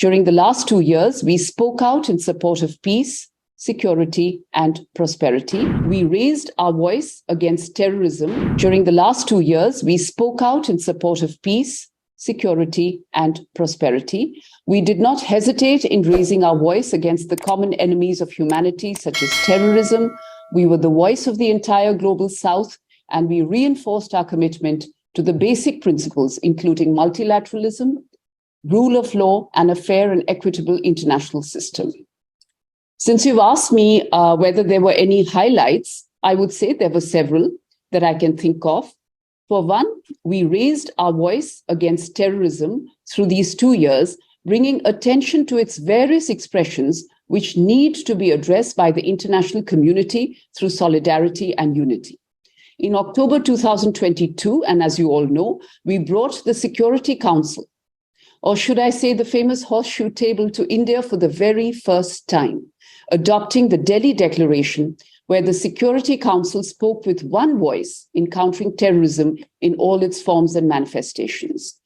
During the last 2 years, we spoke out in support of peace, security, and prosperity. We raised our voice against terrorism. During the last 2 years, we spoke out in support of peace, security, and prosperity. We did not hesitate in raising our voice against the common enemies of humanity, such as terrorism. We were the voice of the entire global South, and we reinforced our commitment to the basic principles, including multilateralism, rule of law, and a fair and equitable international system. Since you've asked me whether there were any highlights, I would say there were several that I can think of. For one, we raised our voice against terrorism through these 2 years, bringing attention to its various expressions, which need to be addressed by the international community through solidarity and unity. In October 2022, and as you all know, we brought the Security Council, or should I say the famous horseshoe table, to India for the very first time, adopting the Delhi Declaration, where the Security Council spoke with one voice in countering terrorism in all its forms and manifestations.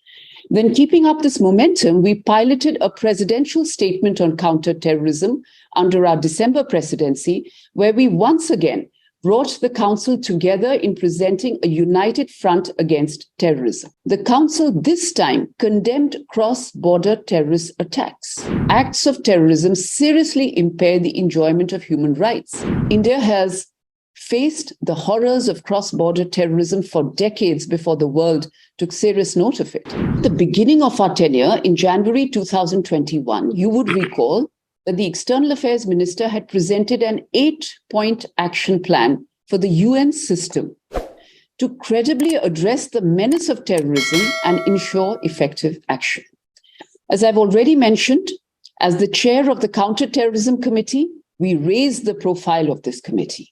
Then, keeping up this momentum, we piloted a presidential statement on counter-terrorism under our December presidency, where we once again brought the Council together in presenting a united front against terrorism. The Council this time condemned cross-border terrorist attacks. Acts of terrorism seriously impair the enjoyment of human rights. India has faced the horrors of cross-border terrorism for decades before the world took serious note of it. At the beginning of our tenure in January 2021, you would recall that the External Affairs Minister had presented an 8-point action plan for the UN system to credibly address the menace of terrorism and ensure effective action. As I've already mentioned, as the chair of the Counter-Terrorism Committee, we raised the profile of this committee.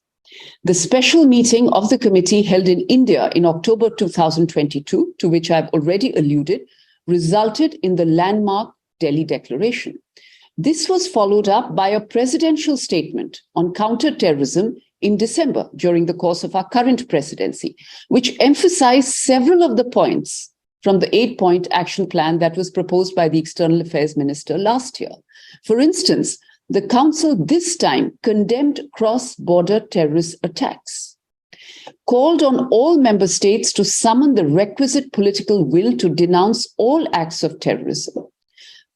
The special meeting of the committee held in India in October 2022, to which I've already alluded, resulted in the landmark Delhi Declaration. This was followed up by a presidential statement on counter-terrorism in December during the course of our current presidency, which emphasized several of the points from the 8-point action plan that was proposed by the External Affairs Minister last year. For instance, the Council this time condemned cross-border terrorist attacks, called on all member states to summon the requisite political will to denounce all acts of terrorism,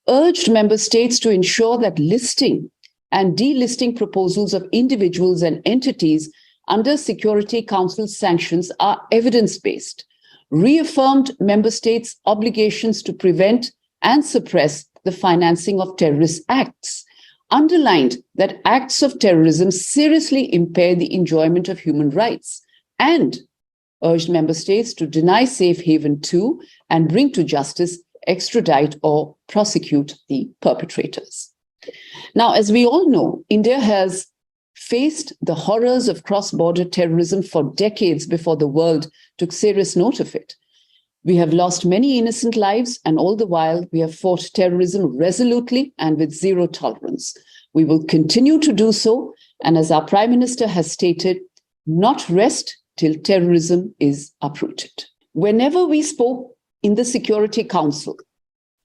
urged member states to ensure that listing and delisting proposals of individuals and entities under Security Council sanctions are evidence-based, reaffirmed member states' obligations to prevent and suppress the financing of terrorist acts, underlined that acts of terrorism seriously impair the enjoyment of human rights, and urged member states to deny safe haven to and bring to justice, extradite, or prosecute the perpetrators. Now, as we all know, India has faced the horrors of cross-border terrorism for decades before the world took serious note of it. We have lost many innocent lives, and all the while we have fought terrorism resolutely and with zero tolerance. We will continue to do so, and as our Prime Minister has stated, not rest till terrorism is uprooted. Whenever we spoke in the Security Council,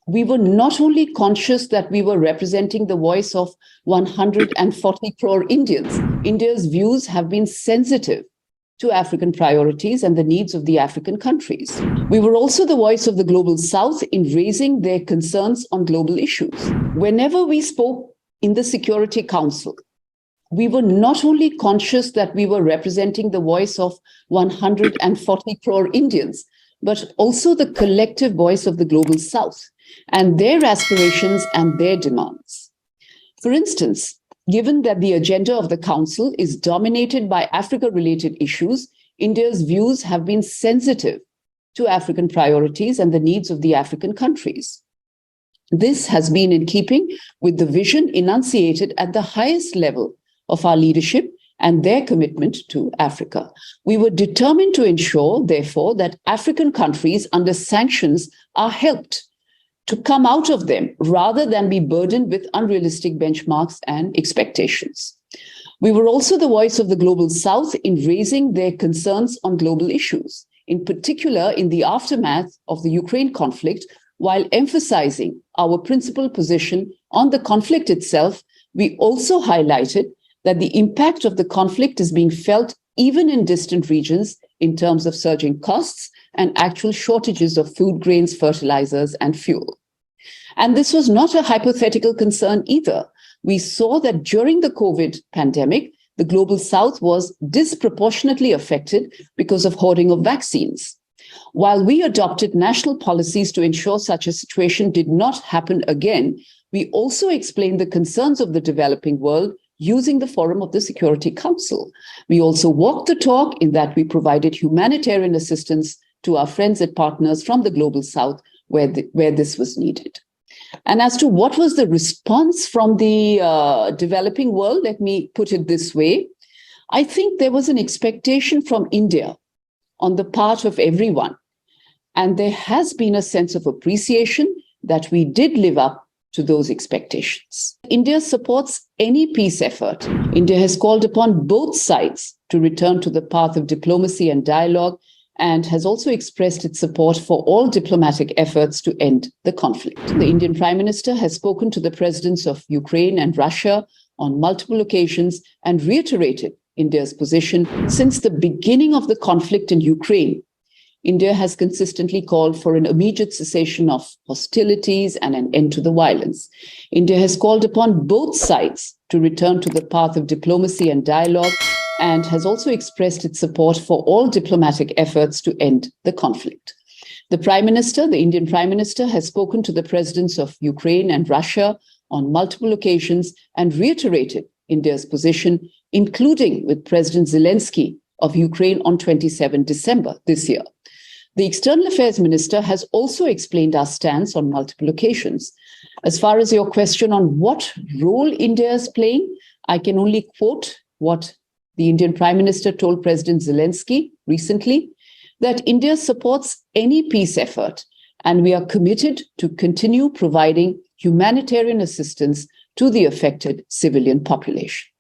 we were not only conscious that we were representing the voice of 140 crore Indians. India's views have been sensitive to African priorities and the needs of the African countries. We were also the voice of the Global South in raising their concerns on global issues. Whenever we spoke in the Security Council, we were not only conscious that we were representing the voice of 140 crore Indians, but also the collective voice of the Global South and their aspirations and their demands. For instance, given that the agenda of the Council is dominated by Africa-related issues, India's views have been sensitive to African priorities and the needs of the African countries. This has been in keeping with the vision enunciated at the highest level of our leadership and their commitment to Africa. We were determined to ensure, therefore, that African countries under sanctions are helped to come out of them rather than be burdened with unrealistic benchmarks and expectations. We were also the voice of the Global South in raising their concerns on global issues. In particular, in the aftermath of the Ukraine conflict, While emphasizing our principled position on the conflict itself, we also highlighted that the impact of the conflict is being felt even in distant regions in terms of surging costs and actual shortages of food grains, fertilizers, and fuel. And this was not a hypothetical concern either. We saw that during the COVID pandemic, the global south was disproportionately affected because of hoarding of vaccines. While we adopted national policies to ensure such a situation did not happen again, we also explained the concerns of the developing world using the forum of the Security Council. We also walked the talk in that we provided humanitarian assistance to our friends and partners from the global south where this was needed. And as to what was the response from the developing world, let me put it this way. I think there was an expectation from India on the part of everyone. And there has been a sense of appreciation that we did live up to those expectations. India supports any peace effort. India has called upon both sides to return to the path of diplomacy and dialogue, and has also expressed its support for all diplomatic efforts to end the conflict. The Indian Prime Minister has spoken to the presidents of Ukraine and Russia on multiple occasions and reiterated India's position. Since the beginning of the conflict in Ukraine, India has consistently called for an immediate cessation of hostilities and an end to the violence. India has called upon both sides to return to the path of diplomacy and dialogue, and has also expressed its support for all diplomatic efforts to end the conflict. The Indian Prime Minister, has spoken to the presidents of Ukraine and Russia on multiple occasions and reiterated India's position, including with President Zelensky of Ukraine on 27 December this year. The External Affairs Minister has also explained our stance on multiple occasions. As far as your question on what role India is playing, I can only quote what the Indian Prime Minister told President Zelensky recently, that India supports any peace effort, and we are committed to continue providing humanitarian assistance to the affected civilian population.